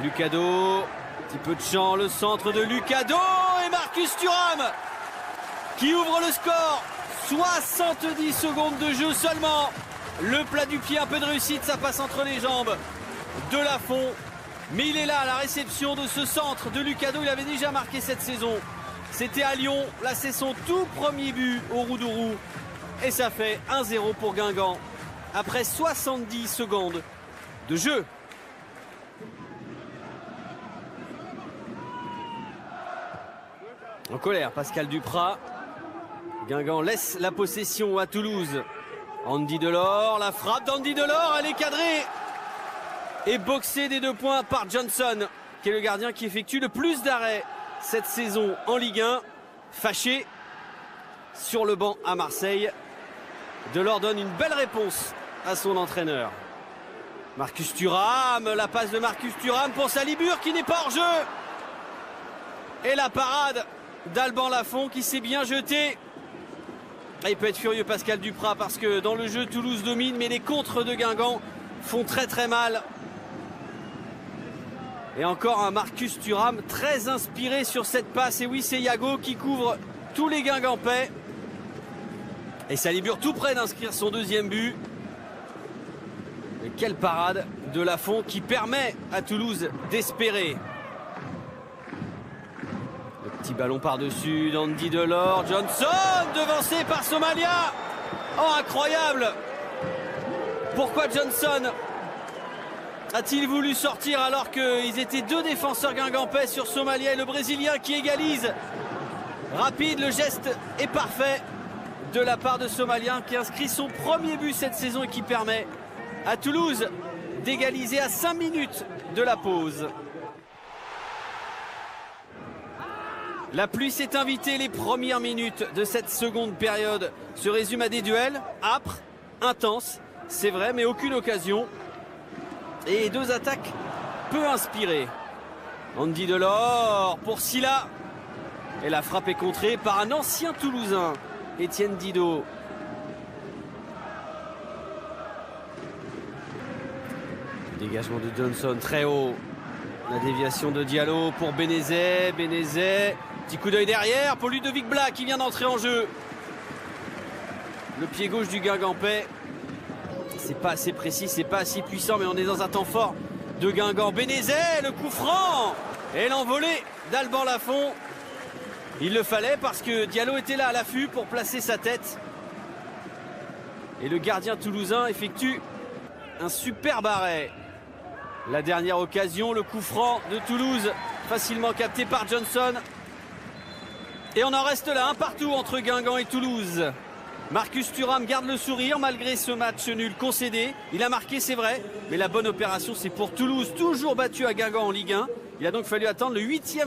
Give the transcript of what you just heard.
Lucado, petit peu de champ, le centre de Lucado et Marcus Thuram qui ouvre le score. 70 secondes de jeu seulement. Le plat du pied, un peu de réussite, ça passe entre les jambes de Lafont. Mais il est là à la réception de ce centre de Lucado. Il avait déjà marqué cette saison. C'était à Lyon. Là, c'est son tout premier but au Roudourou. Et ça fait 1-0 pour Guingamp après 70 secondes de jeu. En colère, Pascal Duprat. Guingamp laisse la possession à Toulouse. Andy Delors, la frappe d'Andy Delors, elle est cadrée et boxée des 2 points par Johnson, qui est le gardien qui effectue le plus d'arrêts cette saison en Ligue 1. Fâché sur le banc à Marseille. Delors donne une belle réponse à son entraîneur. Marcus Thuram, la passe de Marcus Thuram pour Salibur qui n'est pas hors jeu. Et la parade d'Alban Lafont qui s'est bien jeté. Il peut être furieux Pascal Duprat parce que dans le jeu Toulouse domine, mais les contres de Guingamp font très mal. Et encore un Marcus Thuram très inspiré sur cette passe. Et oui, c'est Yago qui couvre tous les Guingampais. Et Salibur tout près d'inscrire son 2e but. Et quelle parade de Lafont qui permet à Toulouse d'espérer. Petit ballon par-dessus d'Andy Delors. Johnson devancé par Somalia. Oh, incroyable! Pourquoi Johnson a-t-il voulu sortir alors qu'ils étaient 2 défenseurs guingampais sur Somalia et le Brésilien qui égalise? Rapide, le geste est parfait de la part de Somalien qui inscrit son premier but cette saison et qui permet à Toulouse d'égaliser à 5 minutes de la pause. La pluie s'est invitée. Les premières minutes de cette seconde période se résument à des duels âpres, intenses, c'est vrai, mais aucune occasion. Et 2 attaques peu inspirées. Andy Delors pour Sylla. Et la frappe est contrée par un ancien Toulousain, Étienne Didot. Dégagement de Johnson très haut. La déviation de Diallo pour Bénézet. Bénézet. Petit coup d'œil derrière pour Ludovic Blas qui vient d'entrer en jeu. Le pied gauche du Guingampais. C'est pas assez précis, c'est pas assez puissant, mais on est dans un temps fort de Guingamp. Bénézet, le coup franc et l'envolée d'Alban Lafont. Il le fallait parce que Diallo était là à l'affût pour placer sa tête. Et le gardien toulousain effectue un superbe arrêt. La dernière occasion, le coup franc de Toulouse, facilement capté par Johnson. Et on en reste là, un partout entre Guingamp et Toulouse. Marcus Thuram garde le sourire malgré ce match nul concédé. Il a marqué, c'est vrai, mais la bonne opération, c'est pour Toulouse, toujours battu à Guingamp en Ligue 1. Il a donc fallu attendre le 8e